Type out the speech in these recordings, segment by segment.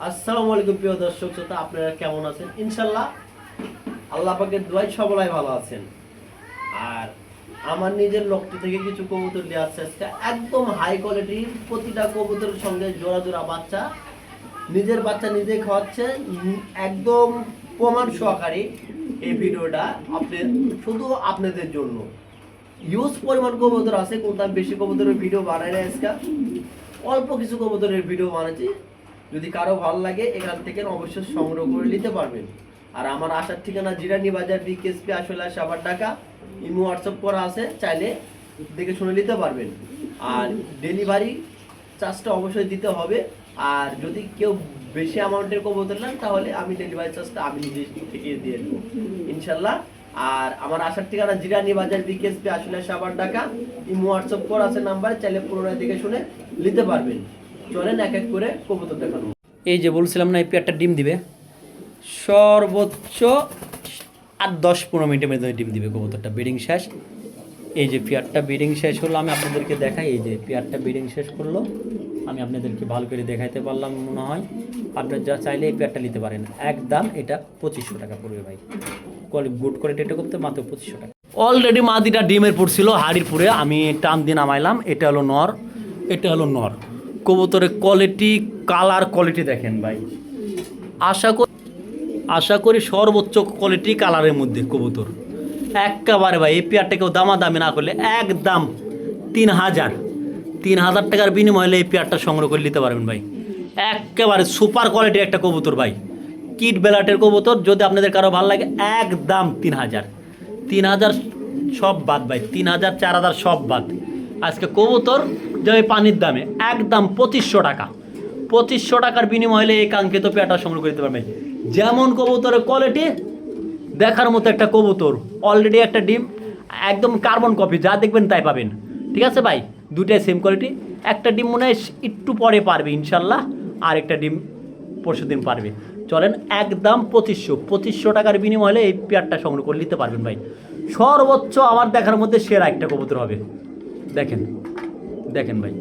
আসসালামু আলাইকুম প্রিয় দর্শক শ্রোতা, আপনারা কেমন আছেন? ইনশাল্লাহ আল্লাহ পাকের দোয়ায় সবাই ভালো আছেন। আর আমার নিজের লক্ষ্য থেকে কিছু কবুতর নিয়ে আসছে আজকে, একদম হাই কোয়ালিটির। প্রতিটা কবুতরের সঙ্গে জোড়া জোড়া বাচ্চা, নিজের বাচ্চা নিজেই খাওয়াচ্ছে, একদম প্রমাণ সহকারী। এই ভিডিওটা শুধু আপনাদের জন্য। ইউজ পরিমাণ কবুতর আছে, কোনটা বেশি কবুতরের ভিডিও বানাই না আজকে, অল্প কিছু কবুতরের ভিডিও বানাচ্ছি। যদি কারো ভালো লাগে এখান থেকে অবশ্যই সংগ্রহ করে নিতে পারবেন। আর আমার আসার ঠিকানা জিরানি বাজার, বিকেএসপি আসলে সাভার ঢাকা। ইমো হোয়াটসঅ্যাপ করা আছে, চাইলে দেখে শুনে নিতে পারবেন। আর ডেলিভারি চার্জটা অবশ্যই দিতে হবে। আর যদি কেউ বেশি অ্যামাউন্টের কবুতর নেন তাহলে আমি ডেলিভারি চার্জটা আমি নিজে থেকে দিয়ে দেবো ইনশাল্লাহ। আর আমার আসার ঠিকানা জিরানি বাজার, বিকেএসপি আসলে সাভার ঢাকা। ইমো হোয়াটসঅ্যাপ করা আছে নাম্বার, চাইলে পুরোনো দেখে শুনে নিতে পারবেন। চলেন এক এক করে কবুতর দেখানো। এই যে বলছিলাম না, এই পেয়ারটা ডিম দিবে সর্বোচ্চ আর 10-15 মিনিটের মধ্যে ডিম দিবে কবুতরটা। ব্রিডিং শেষ। এই যে পেয়ারটা ব্রিডিং শেষ হলো, আমি আপনাদেরকে দেখাই। এই যে পেয়ারটা ব্রিডিং শেষ করলো, আমি আপনাদেরকে ভালো করে দেখাইতে পারলাম মনে হয়। আপনারা যা চাইলে এই পেয়ারটা নিতে পারেন। একদম এটা 2500 টাকা পড়বে ভাই। গুড কোয়ালিটি এটা করতে মাত্র 2500 টাকা। অলরেডি মাদিটা ডিমের পড়ছিল হাড়ির পুরে, আমি টান দিয়ে নামাইলাম। এটা হলো নর, এটা হলো নর। কবুতরের কোয়ালিটি, কালার কোয়ালিটি দেখেন ভাই। আশা করি সর্বোচ্চ কোয়ালিটি কালারের মধ্যে কবুতর একেবারে ভাই। এই পেয়ারটা কেউ দামাদামি না করলে একদম 3000 টাকার বিনিময়ে হলে এই পেয়ারটা সংগ্রহ করে নিতে পারবেন ভাই। একেবারে সুপার কোয়ালিটির একটা কবুতর ভাই, কিট বেলাটের কবুতর। যদি আপনাদের কারো ভালো লাগে একদম 3000 সব বাদ ভাই, 3000 4000 সব বাদ। আজকে কবুতর যাবে পানির দামে একদম 2500 টাকা। 2500 টাকার বিনিময়ে হলে এই কাঙ্ক্ষিত পেয়ারটা সংগ্রহ করতে পারবেন। যেমন কবুতরের কোয়ালিটি দেখার মতো একটা কবুতর, অলরেডি একটা ডিম একদম কার্বন কপি, যা দেখবেন তাই পাবেন। ঠিক আছে ভাই, দুটাই সেম কোয়ালিটি। একটা ডিম মনে হয় একটু পরে পারবে ইনশাল্লাহ, আর একটা ডিম পরশু দিন পারবে। চলেন একদম 2500 টাকার বিনিময়ে হলে এই পেয়ারটা সংগ্রহ করে নিতে পারবেন ভাই। সর্বোচ্চ আমার দেখার মধ্যে সেরা একটা কবুতর হবে। দেখেন দেখেন ভাই,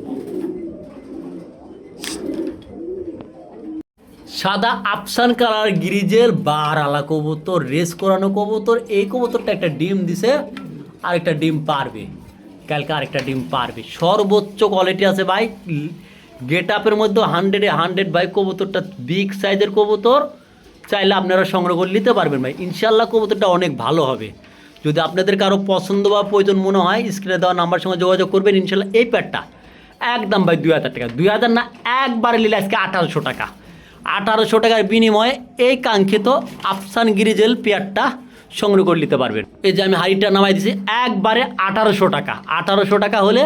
সাদা আফসান কালার গিরিজেল বার আলা কবুতর, রেস করানো কবুতর। এই কবুতরটা একটা ডিম দিছে, আরেকটা ডিম পারবে কালকে, আরেকটা ডিম পারবে। সর্বোচ্চ কোয়ালিটি আছে ভাই, গেট আপের মধ্যে 100 ভাই। কবুতরটা বিগ সাইজের কবুতর, চাইলে আপনারা সংগ্রহ করে নিতে পারবেন ভাই। ইনশাল্লাহ কবুতরটা অনেক ভালো হবে। যদি আপনাদের কারো পছন্দ বা প্রয়োজন মনে হয় স্ক্রিনে দেওয়া নাম্বার সঙ্গে যোগাযোগ করবেন। ইনশাল্লাহ এই প্যাডটা একদম ভাই 2000 টাকা, 2000 না, একবারে নিলে আজকে 1800 টাকা। 1800 টাকার বিনিময়ে এই কাঙ্ক্ষিত আফসান গিরিজেল পেয়ারটা সংগ্রহ করে নিতে পারবেন। এই যে আমি হাড়িটা নামাই দিছি, একবারে 1800 টাকা। 1800 টাকা হলে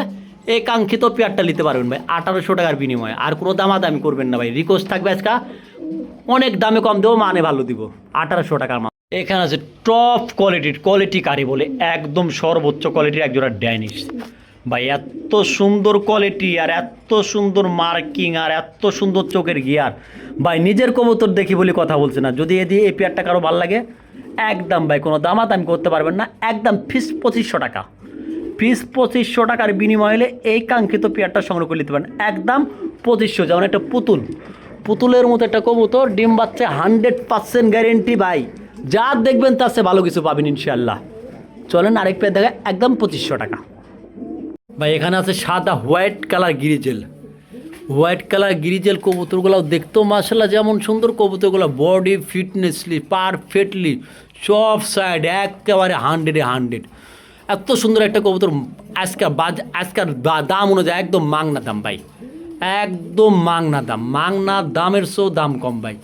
এই কাঙ্ক্ষিত পেয়ারটা নিতে পারবেন ভাই 1800 টাকার বিনিময়ে। আর কোনো দামাদামি করবেন না ভাই, রিকোয়েস্ট থাকবে আজকে অনেক দামে কম দেবো, মানে ভালো দিব। 1800 টাকার মাল। এখানে আছে টপ কোয়ালিটি কারি বলে, একদম সর্বোচ্চ কোয়ালিটির একজোড়া ড্যানিশ ভাই। এত সুন্দর কোয়ালিটি, আর এত সুন্দর মার্কিং, আর এত সুন্দর চোখের গিয়ার ভাই। নিজের কবুতর দেখি বলে কথা বলছে না। যদি এই পেয়ারটা কারো ভালো লাগে একদম ভাই কোনো দামাদামি করতে পারবেন না, একদম ফিস 2500 টাকা। ফিস 2500 টাকার বিনিময়ে হলে এই কাঙ্ক্ষিত পেয়ারটা সংগ্রহ করে নিতে পারেন একদম 2500। যেমন একটা পুতুলের মতো একটা কবুতর, ডিম বাচ্চা 100% গ্যারেন্টি ভাই। যা দেখবেন তার চেয়ে ভালো কিছু পাবেন ইনশাল্লাহ। চলেন আরেক পেয়ার দেখা, একদম 2500 টাকা ভাই। এখানে আছে সাদা হোয়াইট কালার গিরিজেল কবুতরগুলোও দেখতেও মাশাআল্লাহ যেমন সুন্দর। কবুতরগুলো বডি ফিটনেসলি পারফেক্টলি সব সাইড একেবারে 100 এত সুন্দর একটা কবুতর। আজকের দাম অনুযায়ী একদম মাংনা দাম ভাই, একদম মাংনা দামের চেয়েও দাম কম ভাই।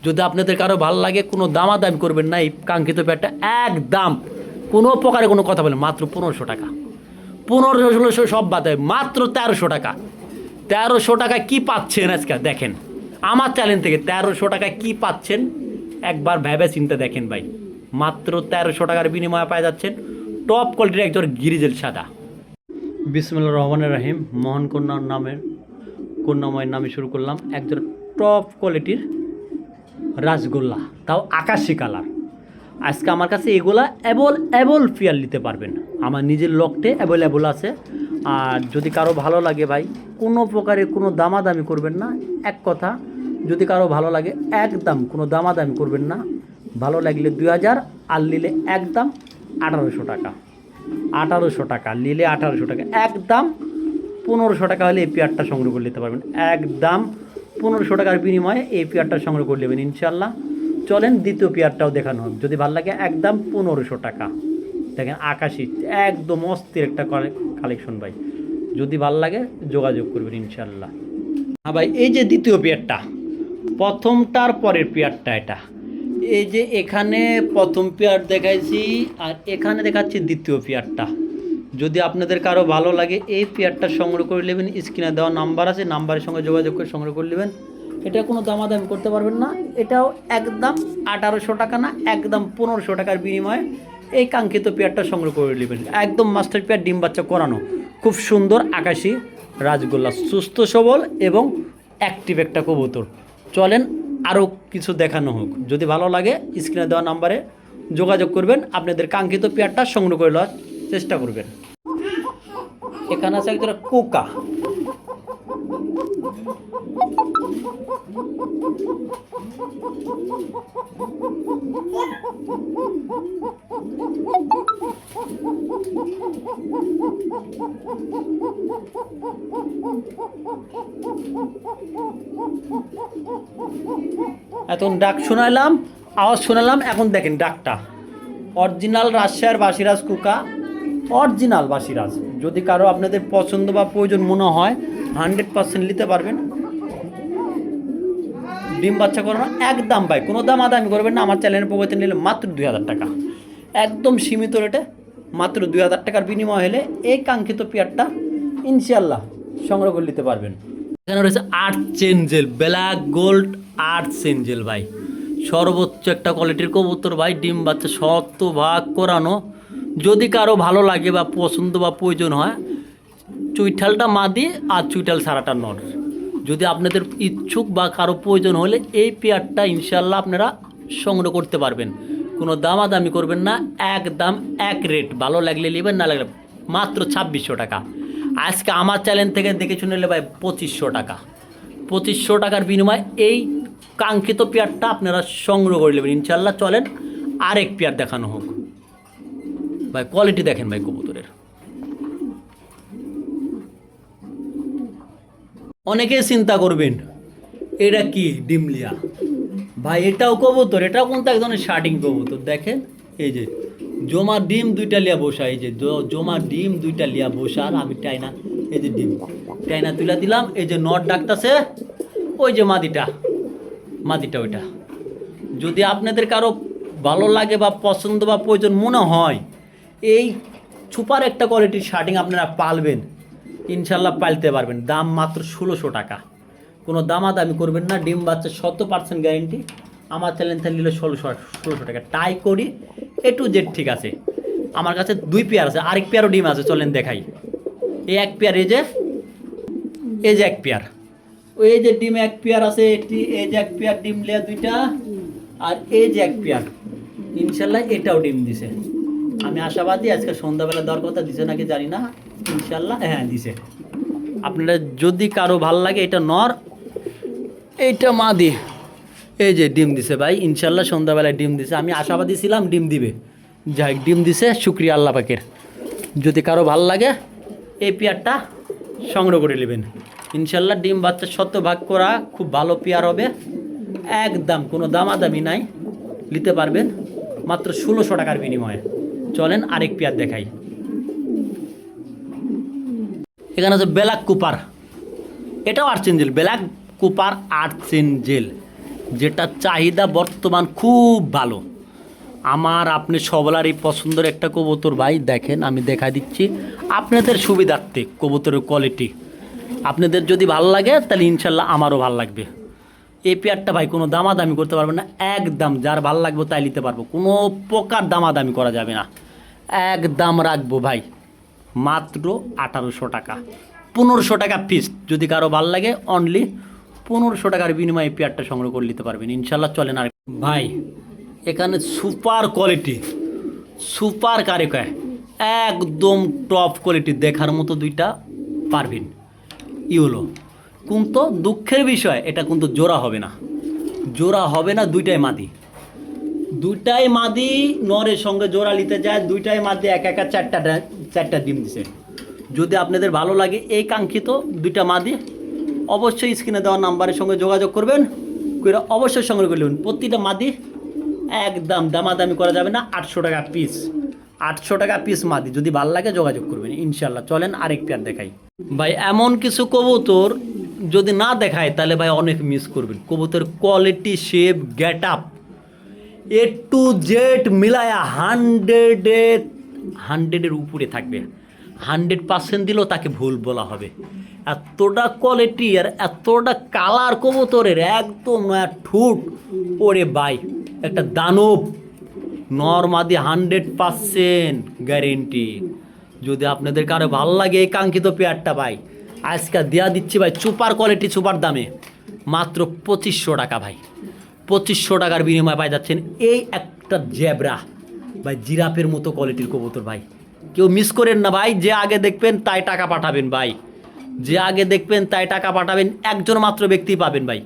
যদি আপনাদের কারো ভালো লাগে কোনো দামাদামি করবেন না। এই কাঙ্ক্ষিত পেয়ারটা একদম কোনো প্রকারে কোনো কথা বলেন, মাত্র 1500 টাকা। 1500-1600 সব বাদ, মাত্র 1300 টাকা। 1300 টাকা কী পাচ্ছেন আজকে দেখেন আমার চ্যানেল থেকে। 1300 টাকা কী পাচ্ছেন একবার ভেবে চিন্তা দেখেন ভাই। মাত্র 1300 টাকার বিনিময়ে পাওয়া যাচ্ছেন টপ কোয়ালিটির একজন গিরিজেল সাদা। বিসমিল্লাহির রহমানির রহিম। মোহন কন্যাময়ের নামে শুরু করলাম। একজন টপ কোয়ালিটির রাসগোল্লা, তাও আকাশি কালার। আজকে আমার কাছে এগুলা অ্যাবল পেয়ার নিতে পারবেন। আমার নিজের লকটে অ্যাভেলেবল আছে। আর যদি কারো ভালো লাগে ভাই কোনো প্রকারে কোনো দামাদামি করবেন না। এক কথা যদি কারো ভালো লাগে একদম কোনো দামাদামি করবেন না, ভালো লাগলে 2000 আর নিলে একদম 1800 টাকা। 1800 টাকা নিলে 1800 টাকা, একদম 1500 টাকা হলে এই পেয়ারটা সংগ্রহ করে নিতে পারবেন। একদম 1500 টাকার বিনিময়ে এই পেয়ারটা সংগ্রহ করে নেবেন ইনশাল্লাহ। চলেন দ্বিতীয় পেয়ারটাও দেখানো হবে, যদি ভালো লাগে একদম 1500 টাকা। দেখেন আকাশি একদম অস্থির একটা কালেকশন ভাই, যদি ভালো লাগে যোগাযোগ করবেন ইনশাল্লাহ। হ্যাঁ ভাই, এই যে দ্বিতীয় পেয়ারটা, প্রথমটার পরের পেয়ারটা এটা, এই যে এখানে প্রথম পেয়ার দেখাইছি আর এখানে দেখাচ্ছি দ্বিতীয় পেয়ারটা। যদি আপনাদের কারো ভালো লাগে এই পেয়ারটা সংগ্রহ করে নেবেন, স্ক্রিনে দেওয়া নাম্বার আছে, নাম্বারের সঙ্গে যোগাযোগ করে সংগ্রহ করে নেবেন। এটা কোনো দামাদামি করতে পারবেন না, এটাও একদম 1800 টাকা না, একদম 1500 টাকার বিনিময়ে এই কাঙ্ক্ষিত পেয়ারটা সংগ্রহ করে নেবেন। একদম মাস্টার পেয়ার, ডিম বাচ্চা করানো, খুব সুন্দর আকাশি রাজগোল্লা, সুস্থ সবল এবং অ্যাক্টিভ একটা কবুতর। চলেন আরও কিছু দেখানো হোক, যদি ভালো লাগে স্ক্রিনে দেওয়া নাম্বারে যোগাযোগ করবেন, আপনাদের কাঙ্ক্ষিত পেয়ারটা সংগ্রহ করে নেওয়ার চেষ্টা করবেন। এখানে আছে একটা কোকা, এখন ডাক শোনালাম, আওয়াজ শোনালাম, এখন দেখেন ডাকটা অরিজিনাল রাজশাহীর বাসিরাজ কুকা, অরিজিনাল বাসিরাজ। যদি কারো আপনাদের পছন্দ বা প্রয়োজন মনে হয় 100% নিতে পারবেন। ডিম বাচ্চা করানো একদম ভাই, কোনো দামাদামি করবেন না। আমার চ্যানেলের পক্ষে নিলে মাত্র 2000 টাকা, একদম সীমিত রেটে মাত্র 2000 টাকার বিনিময় হলে এই কাঙ্ক্ষিত পেয়ারটা ইনশাল্লাহ সংগ্রহ করে নিতে পারবেন। এখানে রয়েছে arts Angel, black gold arts Angel ভাই, সর্বোচ্চ একটা কোয়ালিটির কবুতর ভাই, ডিম বাচ্চা শতভাগ করানো। যদি কারো ভালো লাগে বা পছন্দ বা প্রয়োজন হয়, চুইঠালটা মাদি আর চুইঠাল সারাটা নর। যদি আপনাদের ইচ্ছুক বা কারো প্রয়োজন হলে এই পেয়ারটা ইনশাল্লাহ আপনারা সংগ্রহ করতে পারবেন। কোনো দামাদামি করবেন না, একদম এক রেট, ভালো লাগলে নেবেন, না লাগলে মাত্র 2600 টাকা। আজকে আমার চ্যানেল থেকে দেখে শুনে নিলে ভাই 2500 টাকা। 2500 টাকার বিনিময়ে এই কাঙ্ক্ষিত পেয়ারটা আপনারা সংগ্রহ করে নেবেন ইনশাল্লাহ। চলেন আরেক পেয়ার দেখানো হোক ভাই, কোয়ালিটি দেখেন ভাই কবুতরের। অনেকেই চিন্তা করবেন এটা কি ডিমলিয়া ভাই, এটাও কবুতর, এটাও কিন্তু এক ধরনের শার্টিং কবুতর। দেখেন এই যে জমা ডিম 2টা লিয়া বসা, এই যে জমা ডিম 2টা লিয়া বসা, আর আমি টাইনা এই যে ডিম টাইনা তুলে দিলাম। এই যে নট ডাকতেছে, ওই যে মাদিটা ওইটা। যদি আপনাদের কারো ভালো লাগে বা পছন্দ বা প্রয়োজন মনে হয়, এই সুপার একটা কোয়ালিটির শার্টিং আপনারা পালবেন ইনশাল্লাহ, পালতে পারবেন। দাম মাত্র 1600 টাকা, কোনো দামাদামি করবেন না। ডিম বাচ্চা 100% গ্যারেন্টি। আমার চ্যানেল থেকে নিলে 1600 টাকা টাই করি, A to Z ঠিক আছে। আমার কাছে 2 পেয়ার আছে, আরেক পেয়ারও ডিম আছে, চলেন দেখাই। এই এক পেয়ার, এই যে এক পেয়ার, ওই যে ডিম এক পেয়ার আছে, এই যে এক পেয়ার ডিম লেয়া 2টা, আর এই যে এক পেয়ার ইনশাল্লাহ এটাও ডিম দিছে। আমি আশাবাদী আজকে সন্ধ্যাবেলা দেওয়ার কথা, দিছে নাকি জানি না, ইনশাল্লাহ হ্যাঁ দিছে। আপনারা যদি কারো ভালো লাগে, এটা নর, এইটা মাদি, এই যে ডিম দিছে ভাই ইনশাল্লাহ, সন্ধ্যাবেলায় ডিম দিছে। আমি আশাবাদী ছিলাম ডিম দিবে, যাই ডিম দিছে, শুক্রিয়া আল্লাহ পাকের। যদি কারো ভালো লাগে এই পেয়ারটা সংগ্রহ করে নেবেন ইনশাল্লাহ। ডিম বাচ্চা 100% করা, খুব ভালো পেয়ার হবে, একদম কোনো দামাদামি নাই, নিতে পারবেন মাত্র 1600 টাকার বিনিময়ে। চলেন আরেক পেয়ার দেখাই। এখানে আছে ব্ল্যাক কুপার, এটাও arts Angel, black Cooper arts Angel, যেটা চাহিদা বর্তমান খুব ভালো। আমার আপনি সবলারই পছন্দের একটা কবুতর ভাই। দেখেন আমি দেখা দিচ্ছি আপনাদের সুবিধার্থে কবুতরের কোয়ালিটি। আপনাদের যদি ভালো লাগে তাহলে ইনশাল্লাহ আমারও ভালো লাগবে। এই পেয়ারটা ভাই কোনো দামাদামি করতে পারবেন না, একদম যার ভালো লাগবে তাই নিতে পারবো, কোনো প্রকার দামাদামি করা যাবে না। একদম রাখবো ভাই মাত্র 1800 টাকা, 1500 টাকা পিস। যদি কারো ভালো লাগে অনলি 1500 টাকার বিনিময়ে পেয়ারটা সংগ্রহ করে নিতে পারবেন ইনশাল্লাহ। চলেন আর ভাই, এখানে সুপার কোয়ালিটি, সুপার কারিকায় একদম টপ কোয়ালিটি, দেখার মতো 2টা পারভিন ইউলো, কিন্তু দুঃখের বিষয় এটা কিন্তু জোড়া হবে না, জোড়া হবে না, দুইটাই মাদি। দুইটাই মাদি নরের সঙ্গে জোড়া নিতে যায়, দুইটাই মাদি এক একা চারটা ডিম দিছে। যদি আপনাদের ভালো লাগে এই কাঙ্ক্ষিত দুইটা মাদি, অবশ্যই স্ক্রিনে দেওয়া নাম্বারের সঙ্গে যোগাযোগ করবেন, করে অবশ্যই সংগ্রহ করে নেবেন। প্রতিটা মাদি একদম দামাদামি করা যাবে না, 800 টাকা পিস, 800 টাকা পিস মাদি। যদি ভালো লাগে যোগাযোগ করবেন ইনশাল্লাহ। চলেন আরেক পেয়ার দেখাই ভাই। এমন কিছু কবুতর যদি না দেখায় তাহলে ভাই অনেক মিস করবেন। কবুতর quality, shape, get up A to Z মিলায়া 100-এর উপরে থাকবে। 100% দিলেও তাকে ভুল বলা হবে। এতটা কোয়ালিটি আর এতটা কালার কবুতরের, একদম ঠুট ওরে ভাই, একটা দানব। নরমাদি 100% গ্যারেন্টি। যদি আপনাদের কারো ভালো লাগে এই কাঙ্ক্ষিত পেয়ারটা ভাই, আজকে দেওয়া দিচ্ছি ভাই সুপার কোয়ালিটি, সুপার দামে, মাত্র 2500 টাকা ভাই। 2500 টাকার বিনিময়ে পাই যাচ্ছেন এই একটা জেব্রা ভাই, জিরাফের মতো কোয়ালিটির কবুতর ভাই। কেউ মিস করেন না ভাই, যে আগে দেখবেন তাই টাকা পাঠাবেন ভাই, যে আগে দেখবেন তাই টাকা পাঠাবেন। একজন মাত্র ব্যক্তি পাবেন ভাই,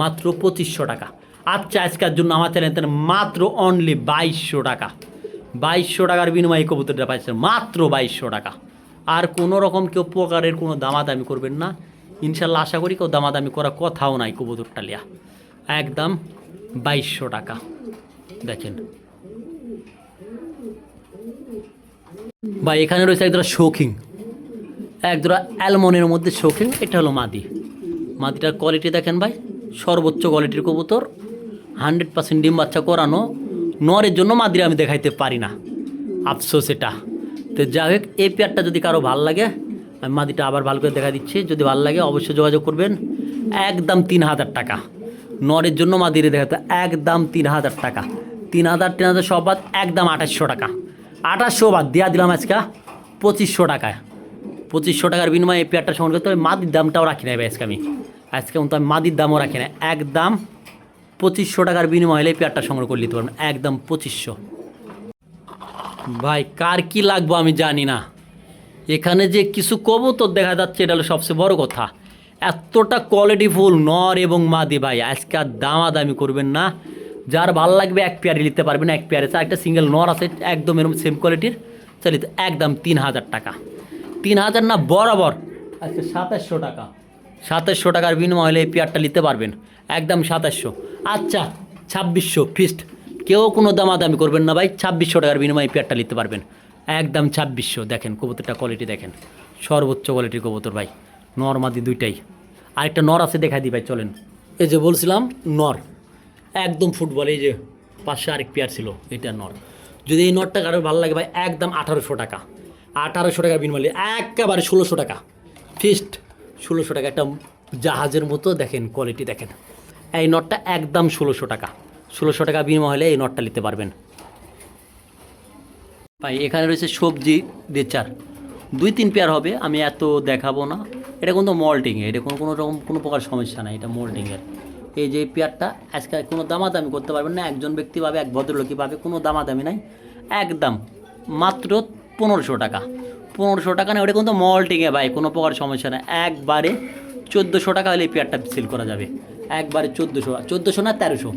মাত্র 2500 টাকা। আচ্ছা, আজকের জন্য আমার চ্যানেল মাত্র অনলি 2200 টাকা। 2200 টাকার বিনিময়ে এই কবুতরটা পাইছেন মাত্র 2200 টাকা। আর কোনো রকম কেউ প্রকারের কোনো দামাদামি করবেন না ইনশাল্লাহ। আশা করি কেউ দামাদামি করার কথাও নাই কবুতরটা লিয়া, একদম 2200 টাকা। দেখেন ভাই, এখানে রয়েছে একজোড়া শৌখিন, একজোড়া অ্যালমনের মধ্যে শৌখিন। এটা হলো মাদি। মাদিটার কোয়ালিটি দেখেন ভাই, সর্বোচ্চ কোয়ালিটির কবুতর, 100% ডিম বাচ্চা করানো। নরের জন্য মাদিরা আমি দেখাইতে পারি না, আফসোস এটা। তো যাই হোক, এই পেয়ারটা যদি কারো ভাল লাগে, আমি মাদিটা আবার ভালো করে দেখা দিচ্ছি। যদি ভালো লাগে অবশ্যই যোগাযোগ করবেন। একদম 3000 টাকা নরের জন্য মাদিরে দেখাতে, একদম 3000 টাকা। 3000 সব বাদ, একদম 2800 টাকা। 2800 বাদ দেওয়া দিলাম আজকে 2500 টাকায়। 2500 টাকার বিনিময়ে এই পেয়ারটা সংগ্রহ করতে হবে। মাদির দামটাও রাখি নাই ভাই আজকে আমি, আজকে কিন্তু আমি মাদির দামও রাখি না। একদম 2500 টাকার বিনিময়ে হলে এই পেয়ারটা সংগ্রহ করে নিতে পারবেন, একদম 2500। ভাই কার কি লাগবো আমি জানি না, এখানে যে কিছু কবুতর দেখা যাচ্ছে এটা হলো সবচেয়ে বড় কথা। এতটা কোয়ালিটিফুল নর এবং মাদি ভাই, আজকে আর দামাদামি করবেন না। যার ভালো লাগবে এক পেয়ারে নিতে পারবেন। এক পেয়ারে একটা সিঙ্গেল নর আছে একদম এরকম সেম কোয়ালিটির, চালিত একদম 3000 টাকা। 3000 না, বরাবর আজকে 2700 টাকা। 2700 টাকার বিনিময় হলে এই পেয়ারটা নিতে পারবেন, একদম 2700। আচ্ছা 2600 ফিক্সড, কেউ কোনো দামাদামি করবেন না ভাই। 2600 টাকার বিনিময়ে এই পেয়ারটা নিতে পারবেন, একদম 2600। দেখেন কবুতরটা কোয়ালিটি দেখেন, সর্বোচ্চ কোয়ালিটির কবুতর ভাই, নর মাদি দুইটাই। আরেকটা নর আছে দেখাই দিই ভাই, চলেন। এই যে বলছিলাম নর, একদম ফুটবল। এই যে পাশে আরেক পেয়ার ছিল, এটা নর। যদি এই নরটা কারো ভালো লাগে ভাই, একদম 1800 টাকা। 1800 টাকার বিনিময়ে একেবারে 1600 টাকা ফিক্সড। 1600 টাকা, একটা জাহাজের মতো দেখেন কোয়ালিটি দেখেন। এই নটটা একদম 1600 টাকা। 1600 টাকা বিনিময় হলে এই নটটা নিতে পারবেন ভাই। এখানে রয়েছে সবজি রেচার, 2-3 পেয়ার হবে, আমি এত দেখাবো না। এটা কিন্তু মল্টিংয়ে, এটা কোনো রকম কোনো প্রকার সমস্যা নাই, এটা মল্টিংয়ের। এই যে পেয়ারটা আজকে কোনো দামাদামি করতে পারবেন না, একজন ব্যক্তি পাবে, এক ভদ্রলোকই পাবে, কোনো দামাদামি নাই, একদম মাত্র 1500 টাকা। 1500 টাকা না, ওটা কিন্তু মল্টিংয়ে ভাই, কোনো প্রকার সমস্যা নেই। একবারে 1400 টাকা হলে এই পেয়ারটা সেল করা যাবে, একবারে 1400 না 1300,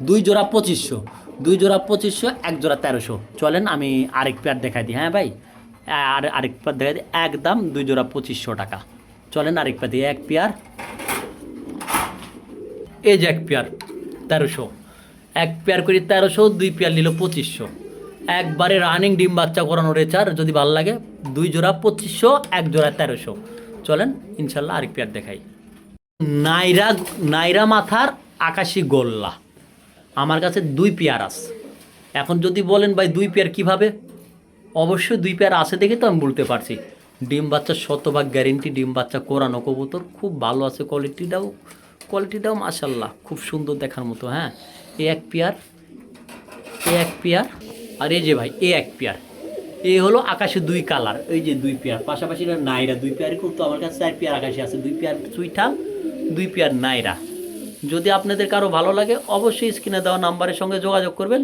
2 জোড়া 2500, 2 জোড়া 2500, 1 জোড়া 1300। চলেন আমি আরেক পেয়ার দেখাই দিই। হ্যাঁ ভাই, আরেক পেয়ার দেখাই দিই, একদম 2 জোড়া 2500 টাকা। চলেন আরেক পেয়ার দিই, এক পেয়ার, এই যে এক পেয়ার 1300, এক পেয়ার করি 1300, 2 পেয়ার নিল 2500। একবারে রানিং ডিম বাচ্চা করানো রেচার, যদি ভালো লাগে 2 জোড়া 2500, 1 জোড়া 1300। চলেন ইনশাল্লাহ আরেক পেয়ার দেখাই। নাইরা মাথার আকাশি গোল্লা আমার কাছে 2 পেয়ার আছে। এখন যদি বলেন ভাই 2 পেয়ার কীভাবে, অবশ্যই 2 পেয়ার আছে দেখে তো আমি বলতে পারছি। ডিম বাচ্চা 100% গ্যারেন্টি, ডিম বাচ্চা কোরানো কবুতর, খুব ভালো আছে কোয়ালিটিটাও মাশাল্লাহ খুব সুন্দর দেখার মতো। হ্যাঁ, এই এক পেয়ার, এই এক পেয়ার, আর এই যে ভাই এই এক পেয়ার। এই হলো আকাশে 2 কালার, এই যে 2 পেয়ার পাশাপাশি নাইরা 2 পেয়ারই, কিন্তু আমার কাছে 4 পেয়ার আকাশে আছে, 2 পেয়ার সুইঠাল, 2 পেয়ার নাইরা। যদি আপনাদের কারো ভালো লাগে অবশ্যই স্ক্রিনে দেওয়া নাম্বারের সঙ্গে যোগাযোগ করবেন,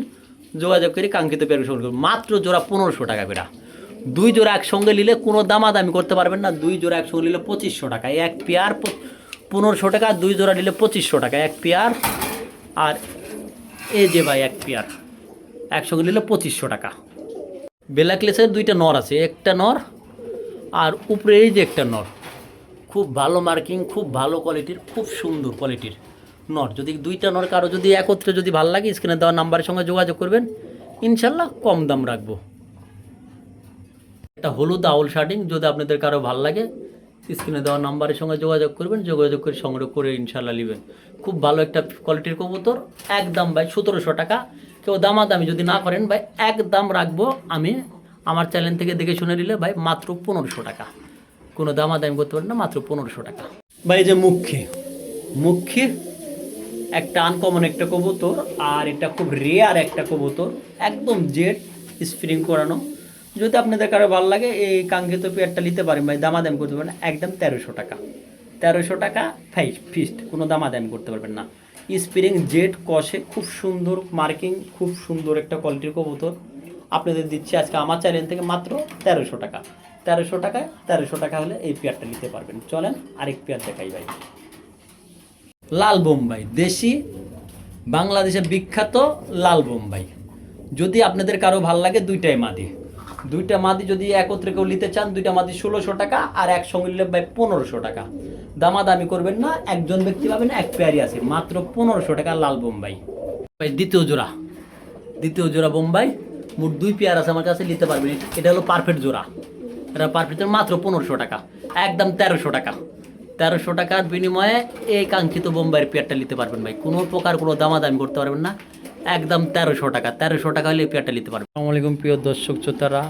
যোগাযোগ করে কাঙ্ক্ষিত পেয়ার সংগ্রহ করবেন। মাত্র জোড়া 1500 টাকা করে। 2 জোড়া একসঙ্গে নিলে কোনো দামাদামি করতে পারবেন না, 2 জোড়া একসঙ্গে নিলে 2500 টাকা। এক পেয়ার 1500 টাকা, 2 জোড়া নিলে 2500 টাকা এক পেয়ার। আর এই যে ভাই এক পেয়ার একসঙ্গে নিলে 2500 টাকা। ব্ল্যাকলেসের 2টা নর আছে, একটা নর আর উপরে এই যে একটা নর, খুব ভালো মার্কিং, খুব ভালো কোয়ালিটির, খুব সুন্দর কোয়ালিটির নর। যদি 2টা নর কারো যদি একত্রে যদি ভালো লাগে স্ক্রিনে দেওয়া নাম্বারের সঙ্গে যোগাযোগ করবেন, ইনশাল্লাহ কম দাম রাখবো। একটা হলুদ আউল শার্টিং যদি আপনাদের কারো ভালো লাগে স্ক্রিনে দেওয়া নাম্বারের সঙ্গে যোগাযোগ করবেন, যোগাযোগ করে সংগ্রহ করে ইনশাল্লাহ নেবেন। খুব ভালো একটা কোয়ালিটির কবুতর, একদম ভাই 1700 টাকা। কেউ দামাদামি যদি না করেন ভাই, একদম রাখবো আমি আমার চ্যানেল থেকে দেখে শুনে নিলে ভাই মাত্র 1500 টাকা। কোনো দামাদামি করতে পারেন না, মাত্র 1500 টাকা। ভাই যে মুখী একটা আনকমন একটা কবুতর, আর এটা খুব রেয়ার একটা কবুতর, একদম জেড স্প্রিং করানো। যদি আপনাদের কারো ভালো লাগে এই কাঙ্ক্ষিত পেয়ারটা নিতে পারেন ভাই, দামাদামি করতে পারেন একদম 1300 টাকা। 1300 টাকা ফিক্সড, কোনো দামাদামি করতে পারবেন না। স্প্রিং জেড কষে, খুব সুন্দর মার্কিং, খুব সুন্দর একটা কোয়ালিটির কবুতর আপনাদের দিচ্ছি আজকে আমার চ্যানেল থেকে মাত্র 1300 টাকা। 1300 টাকা হলে এই পেয়ারটা নিতে পারবেন। চলেন আরেক পেয়ার দেখাই ভাই। লাল বোম্বাই, দেশি বাংলাদেশের বিখ্যাত লাল বোম্বাই। যদি আপনাদের কারো ভালো লাগে দুইটা মাদি যদি একত্রে কেউ নিতে চান, 2টা মাদি 1600 টাকা, আর একসঙ্গে নিলে ভাই 1500 টাকা। দামাদামি করবেন না, একজন ব্যক্তি পাবেন, এক পেয়ারই আছে, মাত্র 1500 টাকা লাল বোম্বাই। ভাই দ্বিতীয় জোড়া বোম্বাই, মোট 2 পেয়ার আছে আমার কাছে, নিতে পারবেন। এটা হলো পারফেক্ট জোড়া, এটা পারফেক্ট মাত্র 1500 টাকা, একদম 1300 টাকা। 1300 টাকার বিনিময়ে এই কাঙ্ক্ষিত বোম্বাইয়ের পেয়ারটা নিতে পারবেন ভাই, কোনো প্রকার কোনো দামাদামি করতে পারবেন না, একদম 1300 টাকা। 1300 টাকা হলে এই পেয়ারটা নিতে পারবেন। আসসালামু আলাইকুম প্রিয় দর্শক শ্রোতারা,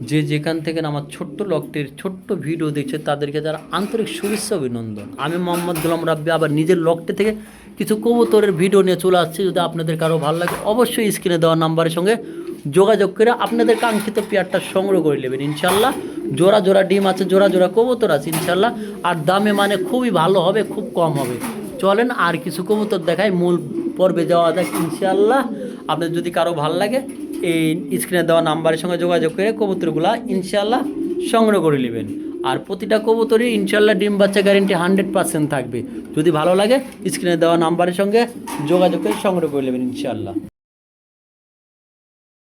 যে যেখান থেকে আমার ছোট্ট লকটির ছোট্ট ভিডিও দেখছে তাদেরকে যারা আন্তরিক শুভেচ্ছা অভিনন্দন। আমি মোহাম্মদ গোলাম রাব্বি আবার নিজের লকটি থেকে কিছু কবুতরের ভিডিও নিয়ে চলে আসছি। যদি আপনাদের কারো ভালো লাগে অবশ্যই স্ক্রিনে দেওয়া নাম্বারের সঙ্গে যোগাযোগ করে আপনাদের কাঙ্ক্ষিত পেয়ারটা সংগ্রহ করে নেবেন ইনশাল্লাহ। জোড়া জোড়া ডিম আছে, জোড়া জোড়া কবুতর আছে ইনশাল্লাহ, আর দামে মানে খুবই ভালো হবে, খুব কম হবে। চলেন আর কিছু কবুতর দেখাই, মূল পর্বে যাওয়া যাক ইনশাল্লাহ। আপনাদের যদি কারো ভালো লাগে এই স্ক্রিনে দেওয়া নাম্বারের সঙ্গে যোগাযোগ করে কবুতরগুলা ইনশাল্লাহ সংগ্রহ করে নেবেন। আর প্রতিটা কবুতরই ইনশাল্লাহ ডিম বাচ্চা গ্যারেন্টি 100% থাকবে। যদি ভালো লাগে স্ক্রিনে দেওয়া নাম্বারের সঙ্গে যোগাযোগ করে সংগ্রহ করে নেবেন ইনশাল্লাহ।